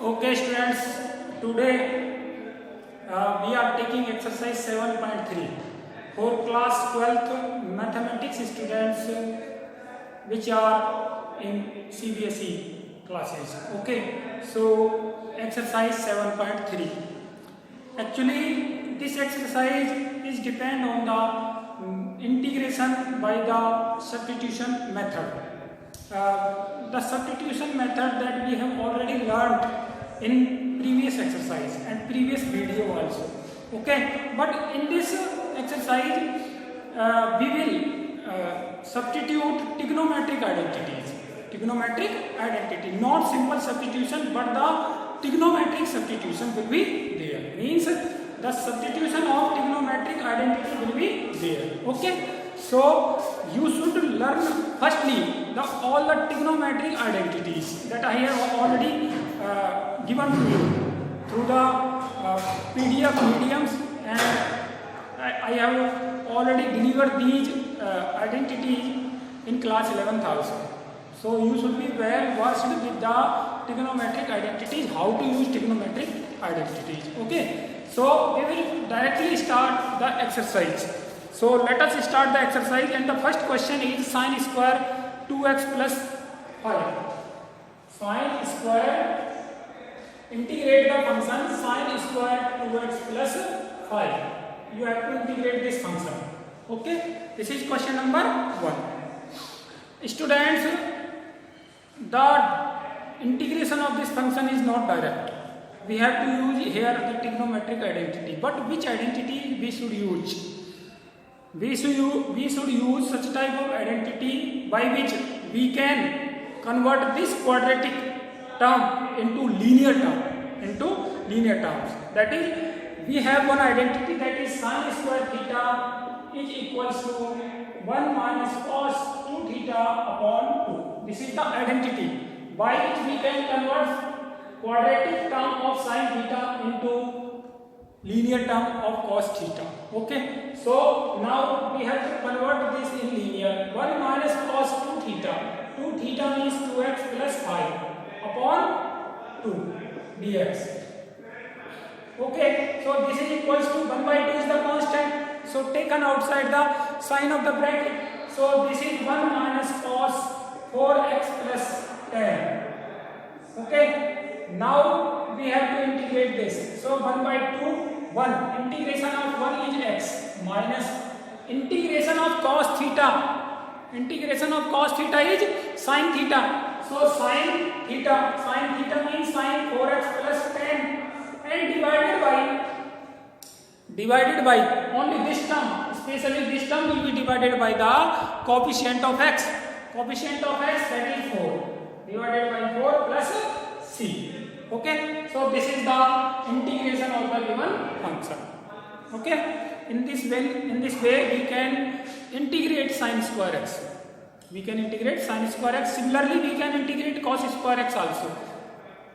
Okay, students, today we are taking exercise 7.3 for class 12th mathematics students which are in CBSE classes. Okay, so exercise 7.3. Actually, this exercise is depend on the integration by the substitution method. The substitution method that we have already learned in previous exercise and previous video also. Okay, but in this exercise we will substitute trigonometric identities. Trigonometric identity, not simple substitution, but the trigonometric substitution will be there. Means the substitution of trigonometric identity will be there. Okay. So you should learn firstly all the trigonometric identities that I have already given to you through the PDF mediums, and I have already delivered these identities in class 11th also. So you should be well versed with the trigonometric identities, how to use trigonometric identities. Okay. So we will directly start the exercise. So let us start the exercise, and the first question is sine square 2x plus 5. Sine square, integrate the function sine square 2x plus 5. You have to integrate this function. Okay, this is question number 1. Students, the integration of this function is not direct. We have to use here the trigonometric identity. But which identity we should use? We should use such type of identity by which we can convert this quadratic term into linear terms. That is, we have one identity, that is sine square theta is equals to 1 minus cos 2 theta upon 2. This is the identity by which we can convert quadratic term of sine theta into linear term of cos theta. Okay, so now we have to convert this in linear. 1 minus cos 2 theta. 2 theta means 2x plus 5 upon 2 dx. Okay, so this is equals to 1 by 2 is the constant. So taken outside the sign of the bracket. So this is 1 minus cos 4x plus 10. Okay, now we have to integrate this. So 1 by 2. 1 integration of 1 is x minus integration of cos theta. Integration of cos theta is sin theta. So sin theta means sin 4x plus 10 and divided by only this term, especially this term will be divided by the coefficient of x. Coefficient of x, that is 4 divided by 4 plus c. Okay, so this is the integration of the given function. Okay, in this way we can integrate sin square x. We can integrate sin square x. Similarly, we can integrate cos square x also.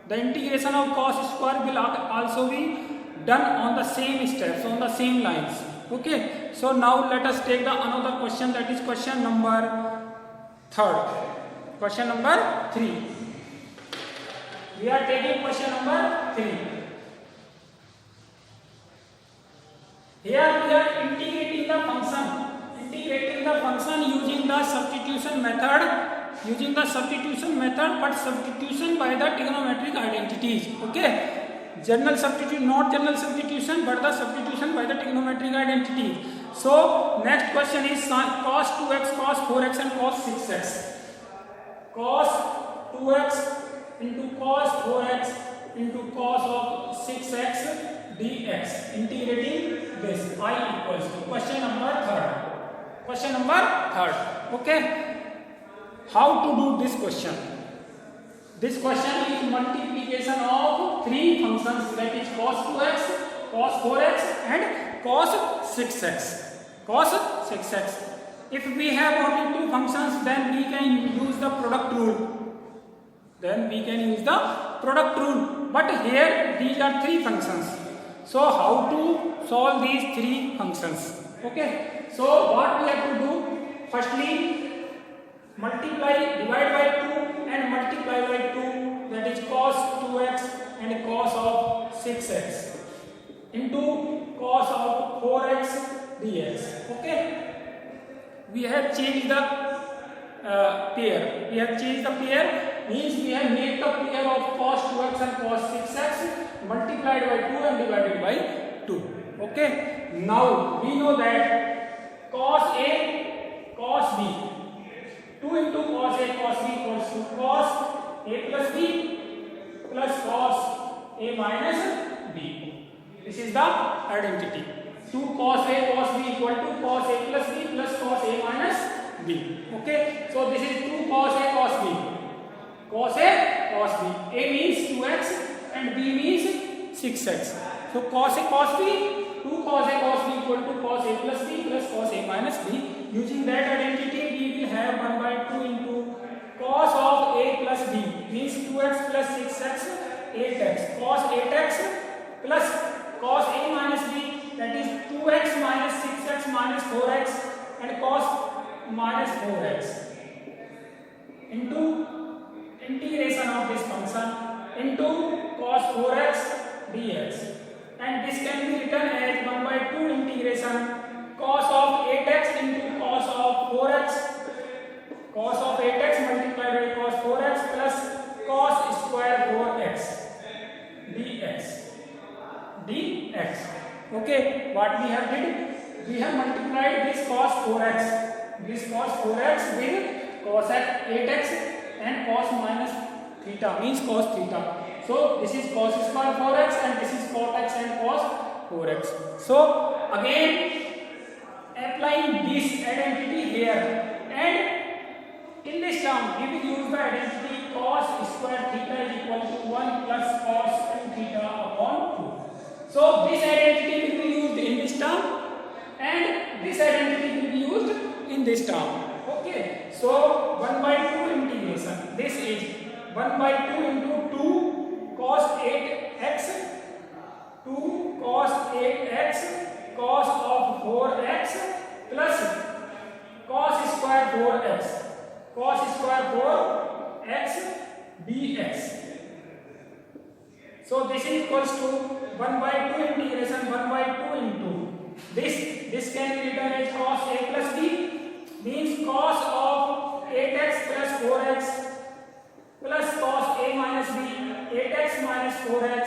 The integration of cos square will also be done on the same steps, on the same lines. Okay, so now let us take the another question, that is question number 3. Question number 3. We are taking question number 3. Here we are integrating the function using the substitution method, but substitution by the trigonometric identities. Okay, general substitution, not general substitution, but the substitution by the trigonometric identities. So next question is cos 2x, cos 4x and cos 6x. Cos 2x into cos 4x into cos of 6x dx. Integrating this, I equals to question number 3. Question number 3. Okay. How to do this question? This question is multiplication of 3 functions, that is cos 2x, cos 4x and cos 6x. Cos 6x. If we have only 2 functions, then we can use the product rule. But here these are 3 functions. So how to solve these 3 functions? Okay. So what we have to do? Firstly, divide by 2 and multiply by 2, that is cos 2x we have changed the pair. We have changed the pair, means we have made the pair of cos 2x and cos 6x multiplied by 2 and divided by 2. Okay. Now we know that cos A, cos B, 2 into cos A cos B equals to cos A plus B plus cos A minus B. This is the identity. 2 cos A cos B equal to cos A plus B plus cos A minus B. Okay. So this is 2 cos A cos B. Cos A cos B. A means 2x and B means 6x. So cos A cos B, 2 cos A cos B equal to cos A plus B plus cos A minus B. Using that identity, we will have 1 by 2 into cos of A plus B, means 2x plus 6x, 8x. Cos 8x plus cos A minus B, that is 2x minus 6x minus 4x, and cos minus 4x into integration of this function into cos 4x dx. And this can be written as 1 by 2 integration cos of 8x into cos of 4x, cos of 8x multiplied by cos 4x plus cos square 4x dx. Okay, what we have did? We have multiplied this cos 4x with cos 8x and cos minus theta, means cos theta. So this is cos square 4x and this is cot x and cos 4x. So again applying this identity here, and in this term we will use the identity cos square theta is equal to 1 plus cos 2 theta upon 2. So this identity will be used in this term and this identity will be used in this term. Okay. So 1 by 2 integration. This is 1 by 2 into 2 cos 8x, 2 cos 8x cos of 4x plus cos square 4x dx. So this is equals to 1 by 2 integration 1 by 2 into this can be written as cos A plus B, means cos of 8x plus 4x plus cos A minus B, 8x minus 4x,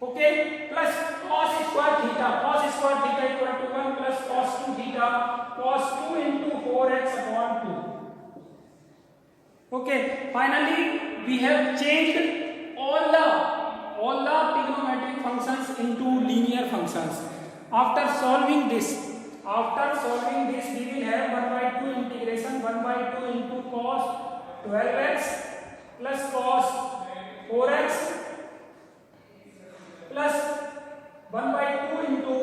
okay, plus cos square theta equal to 1 plus cos 2 theta, cos 2 into 4x upon 2. Okay, finally we have changed all the trigonometric functions into linear functions. After solving this we will have 1 by 2 integration 1 by 2 into cos 12x plus cos 4x plus 1 by 2 into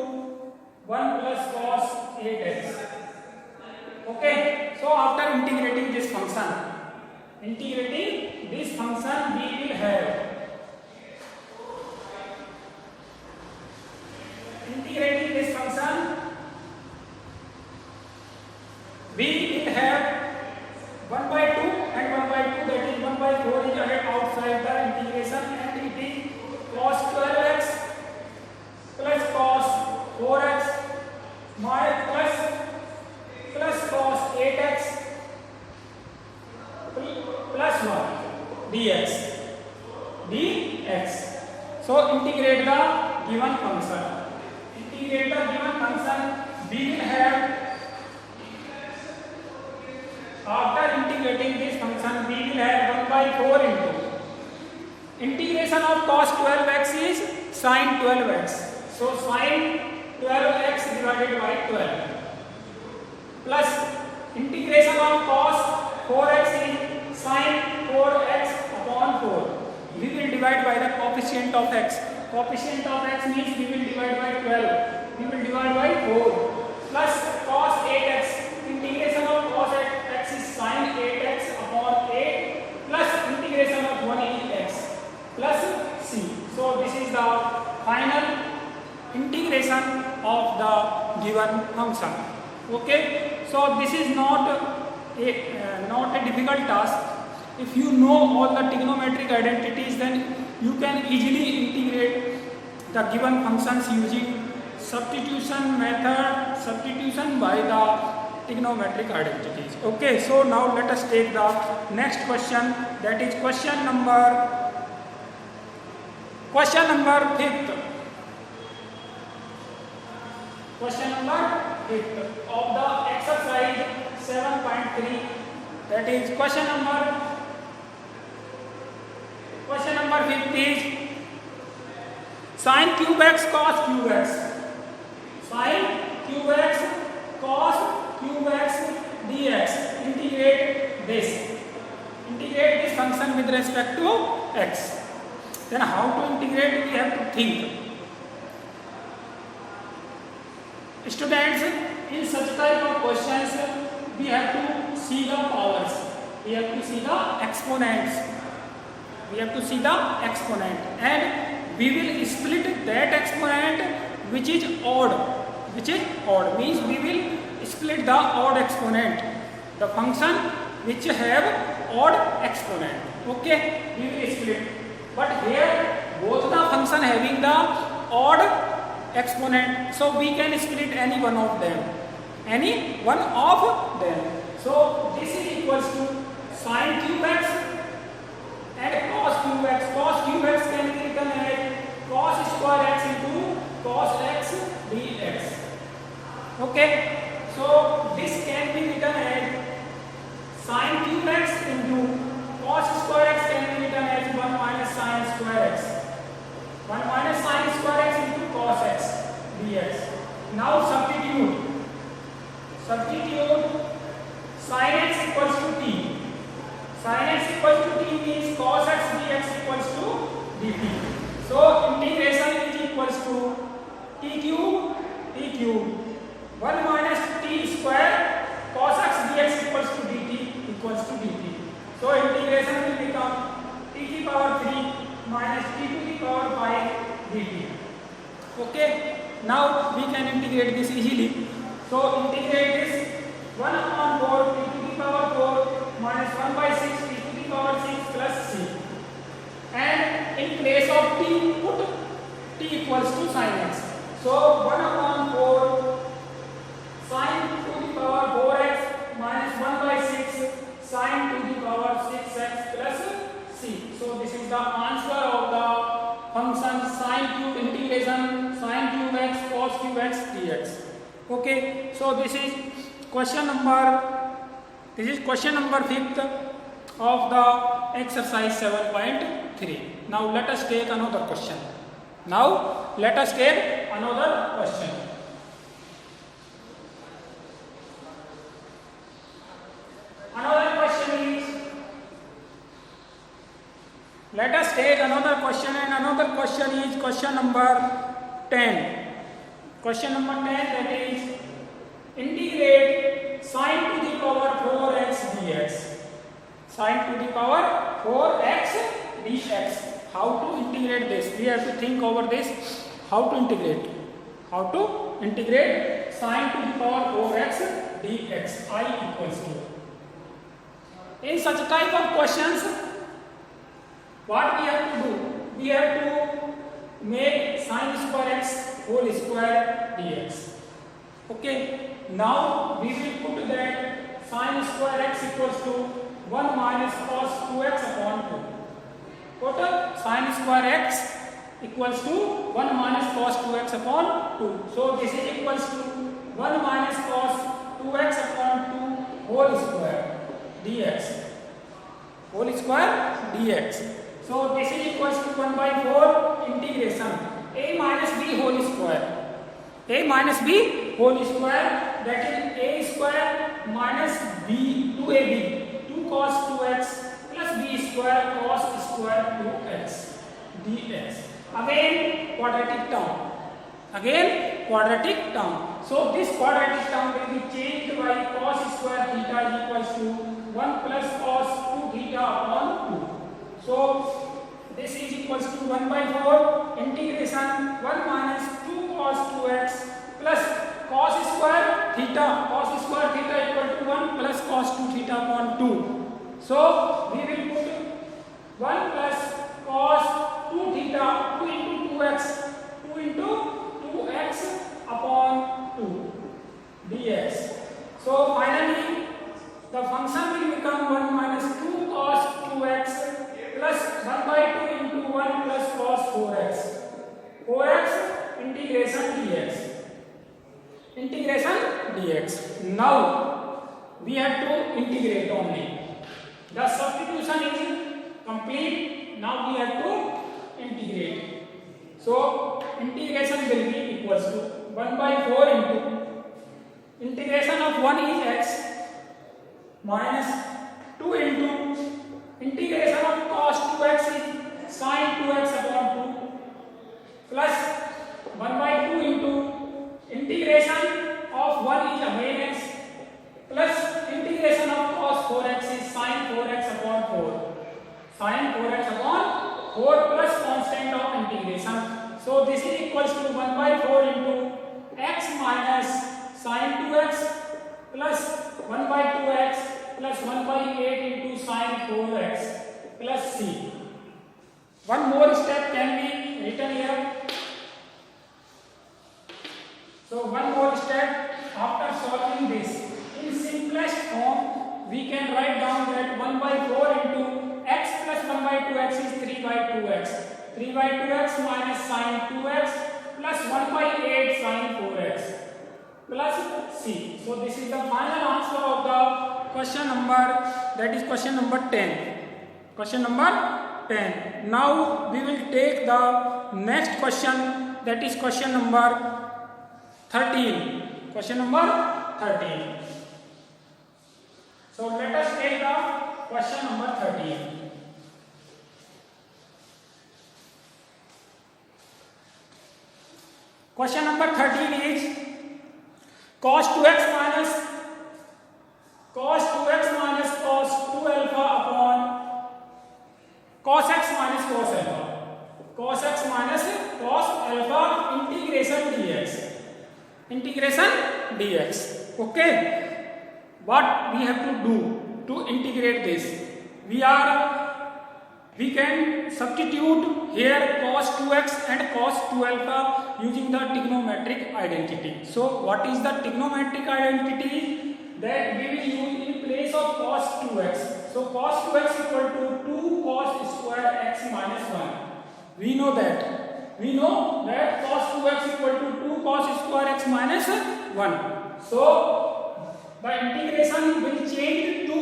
1 plus cos 8x. Okay. So after integrating this function we will have integrating this function we will have 1 by 2 and 1 by 2, that is 1 by 4 is added outside the integration, and it is cos 12x plus cos 4x plus cos 8x plus 1 dx. So integrate the given function. We will have, after integrating this function, we will have 1 by 4 into integration of cos 12x is sin 12x. So sin 12x divided by 12 plus integration of cos 4x is sin 4x upon 4. We will divide by the coefficient of x. Coefficient of x means we will divide by 12. We will divide by 4 plus cos 8x. Integration of cos 8x is sin 8x upon 8 plus integration of 1 is x plus c. So this is the final integration of the given function. Okay. So this is not a difficult task. If you know all the trigonometric identities, then you can easily integrate the given functions using substitution method, substitution by the trigonometric identities. Okay, so now let us take the next question, that is question number 5th. Question number 5th of the exercise 7.3, that is question number 5th is sin cube x cos cube x. Sin cube x cos cube x dx. Integrate this function with respect to x. Then how to integrate, we have to think. Students, in such type of questions we have to see the powers, we have to see the exponents, and we will split that exponent which is odd, means we will split the odd exponent, the function which have odd exponent. Okay, we will split, but here both the function having the odd exponent, so we can split any one of them. So this is equals to sin cube x and cos cube x. Cos cube x can be written as cos square x into cos x dx. Okay, so this can be written as sin cube x into cos square x can be written as 1 minus sin square x. 1 minus sin square x into cos x dx. Now substitute sin x equals to t. Sin x equals to t means cos x dx equals to dt. So integration is equals to t cube 1 minus t square cos x dx equals to dt. So integration will become t to the power 3 minus t to the power 5 dt. Okay, now we can integrate this easily. So integrate this 1 upon 4 t to the power 4 minus 1 by 6 t to the power 6 plus c, and in place of t put t equals to sin x. So 1 upon 4 sin to the power 4x minus 1 by 6 sin to the power 6x plus c. So this is the answer of the function sin cube integration sin cube x cos cube x dx. Okay, so this is question number 5th of the exercise 7.3. Now let us take another question. Another question is, let us take another question, and another question is question number 10. Question number 10, that is integrate sin to the power 4x dx. Sin to the power 4x dx. How to integrate this? We have to think over this. How to integrate sin to the power 4x dx. I equals to. In such type of questions, what we have to do? We have to make sin square x whole square dx. Okay, now we will put that sin square x equals to 1 minus cos 2x upon 2. Total sin square x equals to 1 minus cos 2x upon 2. So this is equals to 1 minus cos 2x upon 2 whole square dx. So this is equals to 1 by 4 integration a minus b whole square. That is a square minus b 2ab 2 cos 2x plus b square cos square 2x dx. Again quadratic term. So this quadratic term will be changed by cos square theta is equals to 1 plus cos 2 theta upon 2. So this is equals to 1 by 4 integration 1 minus 2 cos 2x plus cos square theta equal to 1 plus cos 2 theta upon 2. So we will put 1 plus cos 2 theta 2 into 2x upon 2 dx. So dx. Now we have to integrate only. The substitution is complete. Now we have to integrate. So integration will be equals to 1 by 4 into integration of 1 is x minus 2 into integration of cos 2x is sin 2x upon 2 plus 1 by 2 into integration of 1 is again x plus integration of cos 4x is sin 4x upon 4. Sin 4x upon 4 plus constant of integration. So this is equals to 1 by 4 into x minus sin 2x plus 1 by 2x plus 1 by 8 into sin 4x plus c. One more step can be written here. So one more step after solving this. In simplest form, we can write down that 1 by 4 into x plus 1 by 2x is 3 by 2x. 3 by 2x minus sin 2x plus 1 by 8 sin 4x plus c. So this is the final answer of the question number, that is question number 10. Question number 10. Now we will take the next question, that is question number 13. Question number 13. So let us take the question number 13. Question number 13 is cos 2x minus cos 2 alpha upon cos x minus cos alpha. Cos x minus cos alpha integration dx. Integration dx. Okay. What we have to do to integrate this? We can substitute here cos 2x and cos 2 alpha using the trigonometric identity. So what is the trigonometric identity that we will use in place of cos 2x? So cos 2x equal to 2 cos square x minus 1. We know that cos 2x equal to 2 cos square x minus 1. So the integration will change to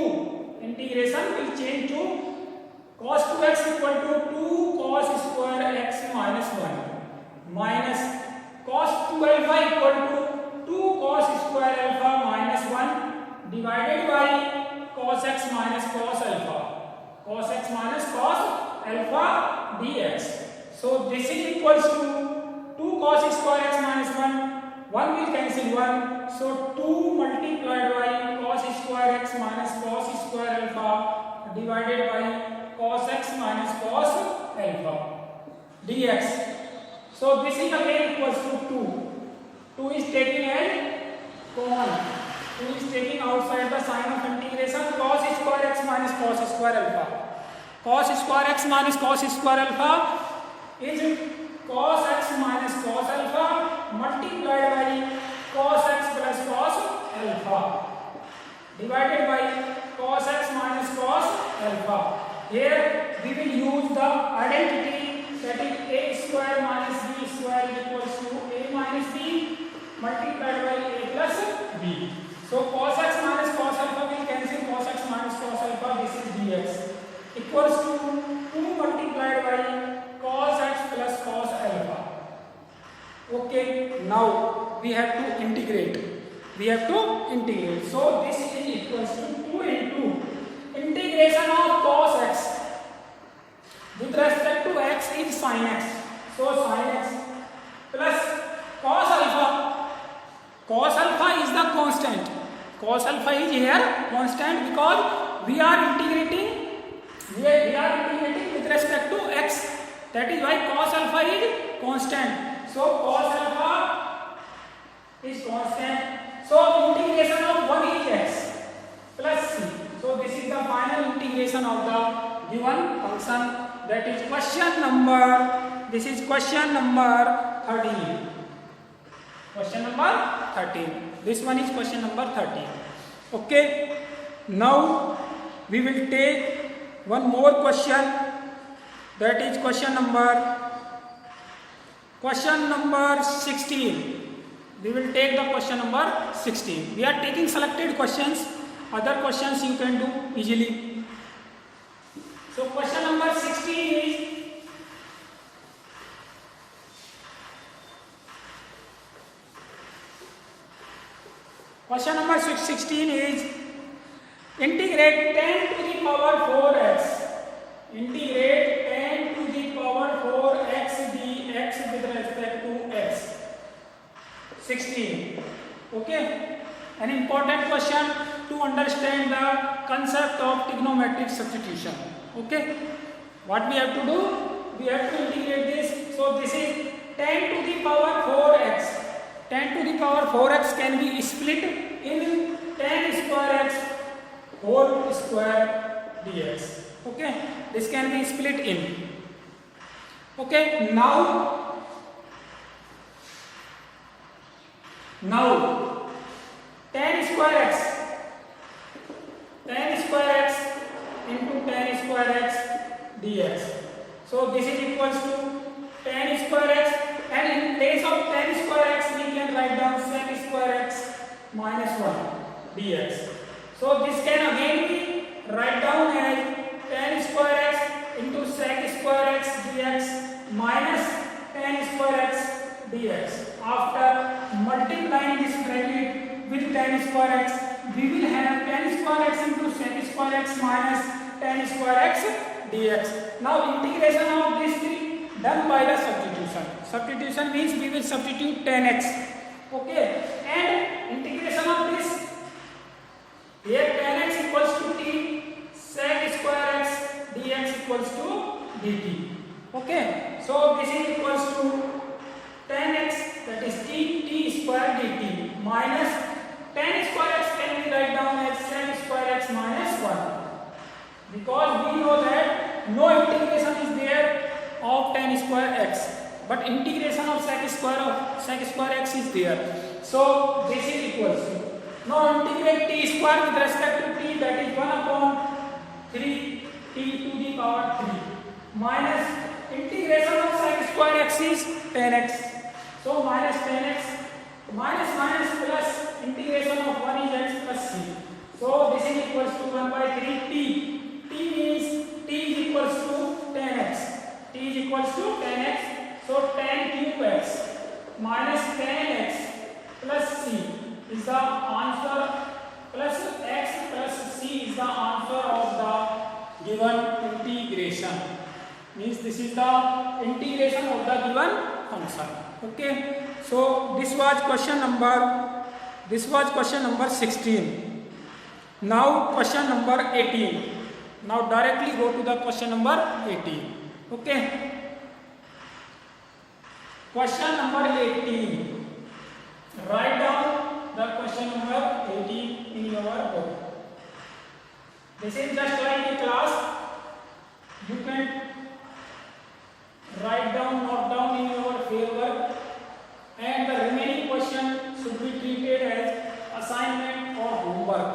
cos 2x equal to 2 cos square x minus 1 minus cos 2 alpha equal to 2 cos square alpha minus 1 divided by cos x minus cos alpha. Cos x minus cos alpha dx. So this is equals to 2 cos square x minus 1. 1 will cancel 1. So 2 multiplied by cos square x minus cos square alpha divided by cos x minus cos alpha dx. So this is again equals to 2. 2 is taking as common. 2 is taking outside the sign of integration. Cos square x minus cos square alpha. Cos square x minus cos square alpha is cos x minus cos alpha multiplied by cos x plus cos alpha divided by cos x minus cos alpha. Here we will use the identity, that is a square minus b square equals to a minus b multiplied by a plus b. So cos x minus cos alpha will cancel cos x minus cos alpha. This is dx equals to 2 multiplied by cos x plus cos alpha. Okay, now we have to integrate. So this is equals to 2 into integration of cos x with respect to x is sin x. So sin x plus cos alpha. Cos alpha is the constant. Cos alpha is here constant because we are integrating with respect to x. That is why cos alpha is constant. So cos alpha is constant. So integration of 1 is x plus c. So this is the final integration of the given function. That is question number 13. Question number 13. This one is question number 13. Okay. Now we will take one more question. That is question number 16. We will take the question number 16. We are taking selected questions. Other questions you can do easily. So question number 16 is integrate 10 to the power 4x. Integrate 10 to the power 4x dx with respect to x. 16. Okay. An important question to understand the concept of trigonometric substitution. Okay. What we have to do? We have to integrate this. So this is 10 to the power 4x. 10 to the power 4x can be split in 10 square x whole square dx. Okay. This can be split in. Okay. Now 10 square x into 10 square x dx. So this is equals to 10 square x, and in place of 10 square x we can write down sec square x minus 1 dx. So this can again be write down as 10 square x into sec square x dx minus 10 square x dx. After multiplying this bracket with 10 square x, we will have 10 square x into sec square x minus 10 square x dx. Now integration of these three done by the substitution. Substitution means we will substitute 10x. Okay, and integration of this, here 10x equals to t, sec square x dx equals to dt. Okay, so this is equals to 10x, that is t square dt minus 10 square x can be write down as sec square x minus 1, because we know that no integration is there of 10 square x, but integration of sec square x is there. So this is equals to, now integrate t square with respect to t, that is 1 upon 3 t to the power 3 minus integration of sec square x is 10x. So minus 10x minus plus integration of 1 is x plus c. So this is equals to 1 by 3 t. T means t is equals to 10x. T is equals to 10x. So 10 cube x minus 10x plus c is the answer, plus x plus c is the answer of the given integration. Means this is the integration of the given function. Okay. So this was question number 16. Now question number 18. Now directly go to the question number 18. Okay. Question number 18. Write down the question number 18 in your book. This is just like a class. You can write down, note down in your fieldwork, and the remaining question should be treated as assignment or homework.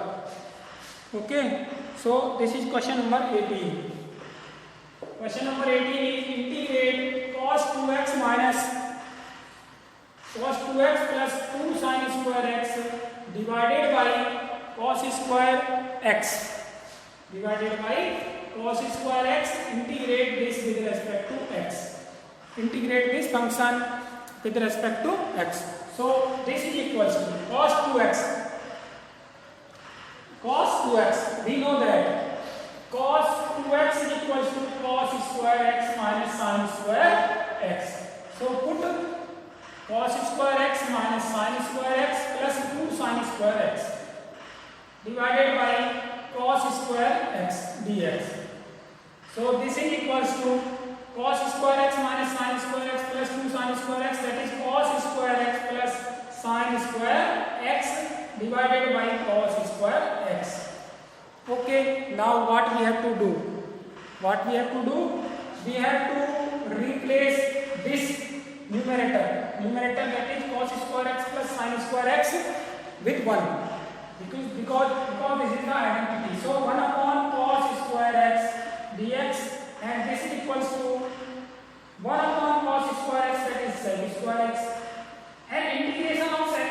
Okay. So this is question number 18. Question number 18 is integrate cos 2x plus 2 sin square x divided by cos square x. Divided by cos square x, integrate this with respect to x. Integrate this function with respect to x. So this is equals to cos 2x. Cos 2x, we know that cos 2x is equals to cos square x minus sin square x. So put cos square x minus sin square x plus 2 sin square x divided by cos square x dx. So this is equals to cos square x minus sin square x plus 2 sin square x, that is cos square x plus sin square x divided by cos square x. Okay, now what we have to do? We have to replace this numerator that is cos square x plus sin square x with 1, because this is the identity. So 1 upon cos square x dx, and this is equals to 1 upon cos square x, that is sec square x, and integration of sec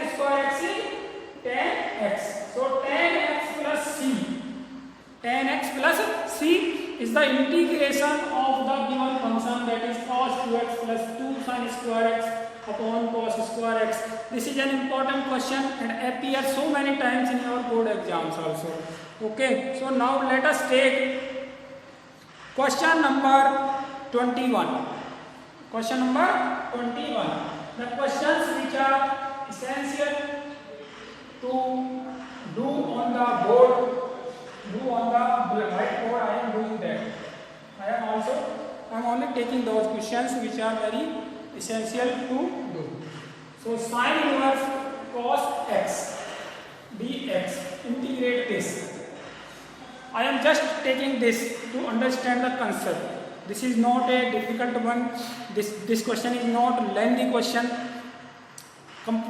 tan x. So tan x plus c. Tan x plus c is the integration of the given function, that is cos 2x plus 2 sin square x upon cos square x. This is an important question and appears so many times in your board exams also. Okay, so now let us take question number 21. Question number 21. The questions which are essential to do on the board, do on the whiteboard, I am doing that. I am only taking those questions which are very essential to do. So sin inverse cos x dx, integrate this. I am just taking this to understand the concept. This is not a difficult one. This question is not lengthy question.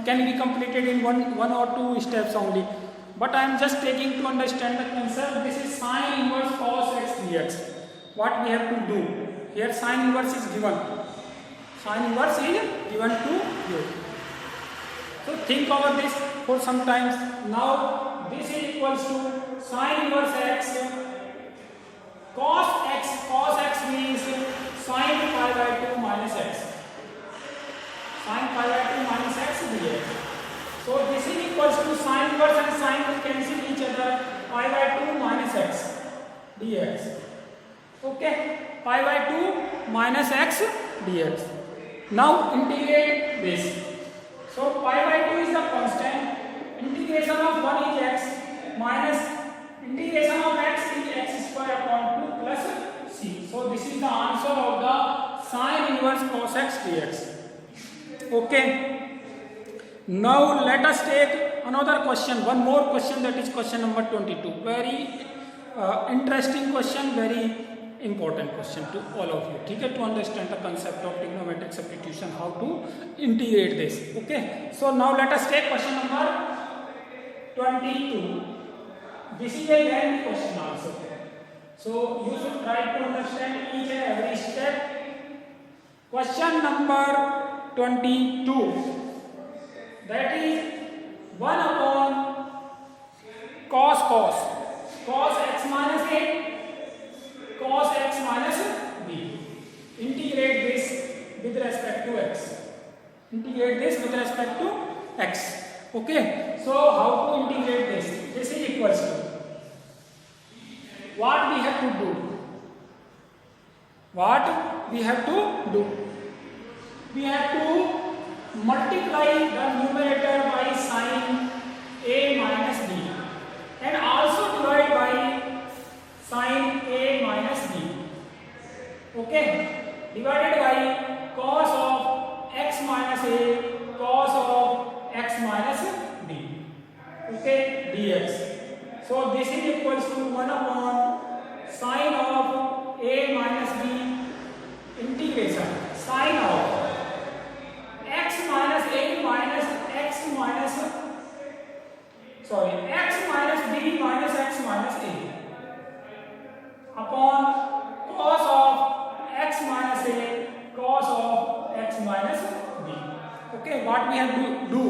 Can be completed in one or two steps only. But I am just taking to understand the concept. This is sin inverse cos x dx. What we have to do? Here sin inverse is given. Sin inverse is given to you. So think over this for some times. Now this is equals to sin inverse x cos x. Cos x means sin pi by 2 minus x. Sin pi by 2 minus x dx. So this is equals to sin inverse and sin will cancel each other. Pi by 2 minus x dx. Okay, pi by 2 minus x dx. Now integrate this. So pi by 2 is the constant. Integration of 1 is x minus integration of x is x square upon 2 plus c. So this is the answer of the sin inverse cos x dx. Okay. Now let us take another question, one more question, that is question number 22. Very interesting question, very important question to all of you. Okay, to understand the concept of trigonometric substitution, how to integrate this. Okay, so now let us take question number 22. This is a lengthy question also. So you should try to understand each and every step. Question number 22. That is 1 upon cos x minus a cos x minus b. Integrate this with respect to x. Integrate this with respect to x. Okay. So how to integrate this? This is equals to what we have to do. What we have to do? We have to multiply the numerator by sin a minus b and also divide by sin a minus b. Okay, divided by cos of x minus a cos of x minus b. Okay, dx. So this is equals to 1 upon sin of a minus b integration sin of x minus a minus x minus x minus b minus x minus a upon cos of x minus a cos of x minus b. Okay, what we have to do?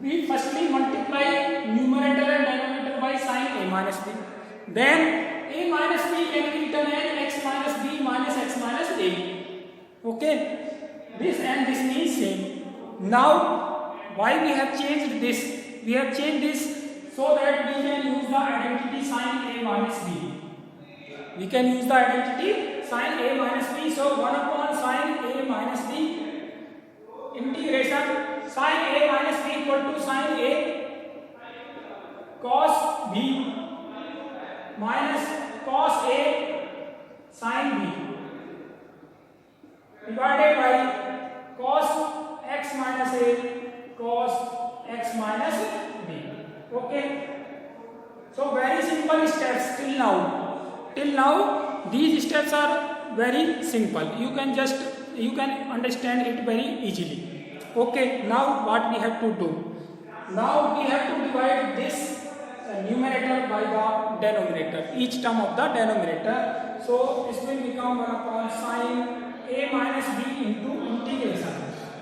We firstly multiply numerator and denominator by sin a minus b. Then a minus b can be written as x minus b minus x minus a. Okay. This and this means same. Now, why we have changed this? We have changed this so that we can use the identity sin a minus b. We can use the identity sin a minus b. So 1 upon sin a minus b integration sin a minus b equal to sin a cos b minus cos a sin b divided by cos x minus a cos x minus b. Okay, so very simple steps till now these steps are very simple. You can understand it very easily. Okay, now what we have to do? Now we have to divide this numerator by the denominator, each term of the denominator. So this will become 1 upon sin a minus b into integration.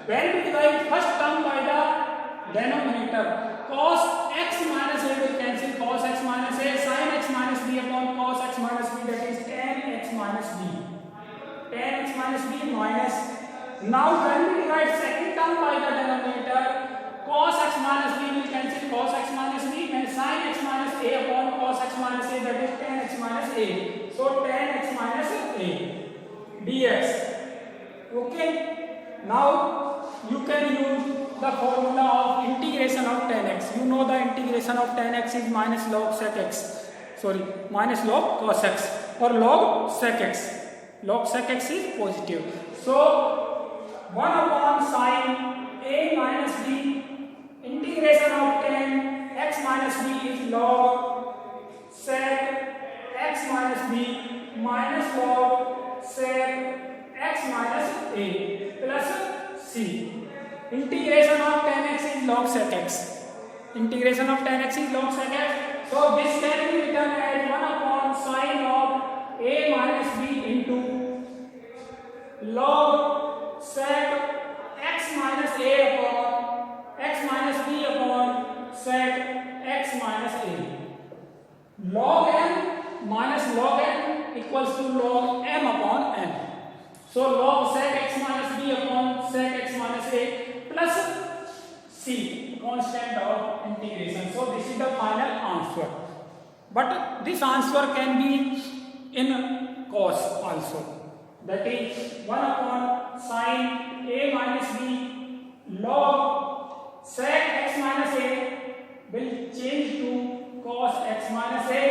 When we divide first term by the denominator cos x minus a will cancel cos x minus a, sin x minus b upon cos x minus b, that is tan x minus b. Tan x minus b minus, now when we divide second term by the denominator, cos x minus b will cancel cos x minus b, and sin x minus a upon cos x minus a, that is tan x minus a. So tan x minus a dx. Okay, now you can use the formula of integration of tan x. You know the integration of tan x is minus log sec x, sorry, minus log cos x or log sec x. Log sec x is positive. So 1 upon sin a minus b, integration of tan x minus b is log sec x minus b minus log sec x minus a plus c. Integration of tan x is log sec x. Integration of tan x is log sec x. So this can be written as 1 upon sin of a minus b into log sec x minus a upon x minus b upon sec x minus a. Log n minus log n equals to log m upon n. So log sec x minus b upon sec x minus a plus c, constant of integration. So this is the final answer. But this answer can be in cos also. That is 1 upon sin a minus b log sec x minus a will change to cos x minus a,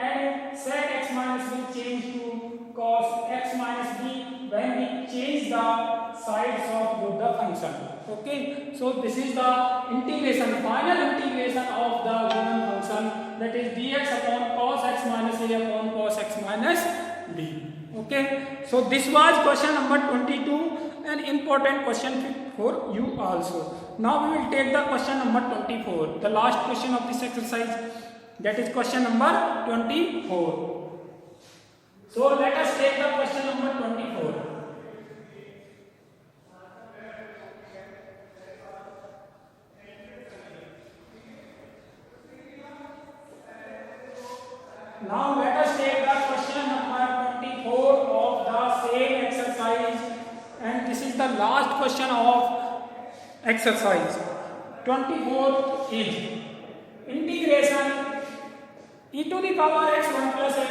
and sec x minus will change to cos x minus b when we change the sides of both the function. Okay, so this is the integration, final integration of the given function, that is dx upon cos x minus a upon cos x minus b. Okay, so this was question number 22, an important question for you also. Now we will take the question number 24, the last question of this exercise, that is question number 24. So let us take the question number 24. Now let us take the question number 24 of the same exercise, and this is the last question of exercise. 24 is integration e to the power x 1 plus x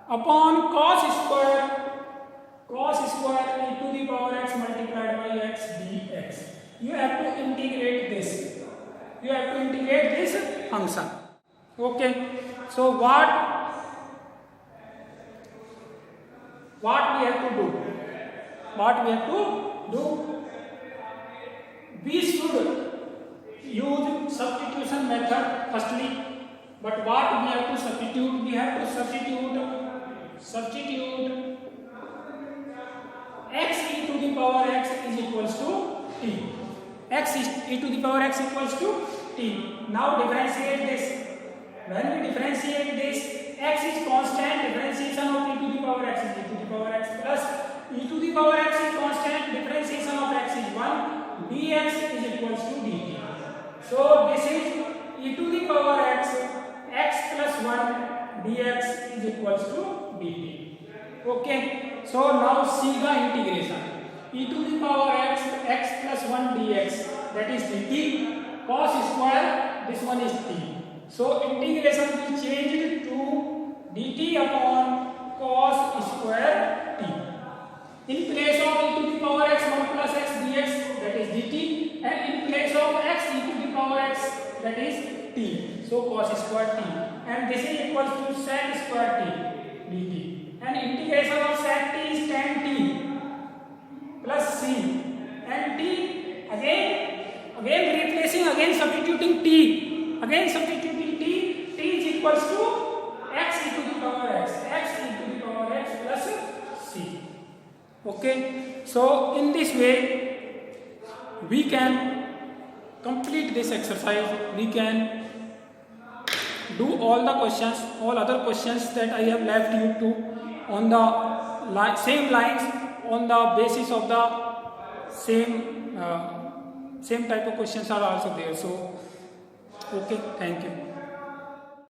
upon cos square e to the power x multiplied by x dx. You have to integrate this. You have to integrate this function. Okay. So what we have to do? What we have to do? We should use substitution method firstly. But what we have to substitute? We have to substitute x e to the power x is equals to t. X is e to the power x equals to t. Now differentiate this. When we differentiate this, x is constant. Differentiation of e to the power x is e to the power x plus e to the power x is constant. Differentiation of x is 1. dx is equals to dt. So this is e to the power x plus 1 dx is equals to dt. Okay. So now see the integration. E to the power x plus 1 dx, that is dt, cos square, this one is t. So integration will change to dt upon cos square t. In place of e to the power x 1 plus x dx, that is dt, and in place of x e to the power x, that is t. So cos square t, and this is equals to sec square t dt, and integration of sec t is tan t plus c, and t again replacing, again substituting t, t is equals to x e to the power x e to the power x plus c. Okay, so in this way we can complete this exercise. We can do all the questions, all other questions that I have left you to on the same lines, on the basis of the same type of questions are also there. So okay, thank you.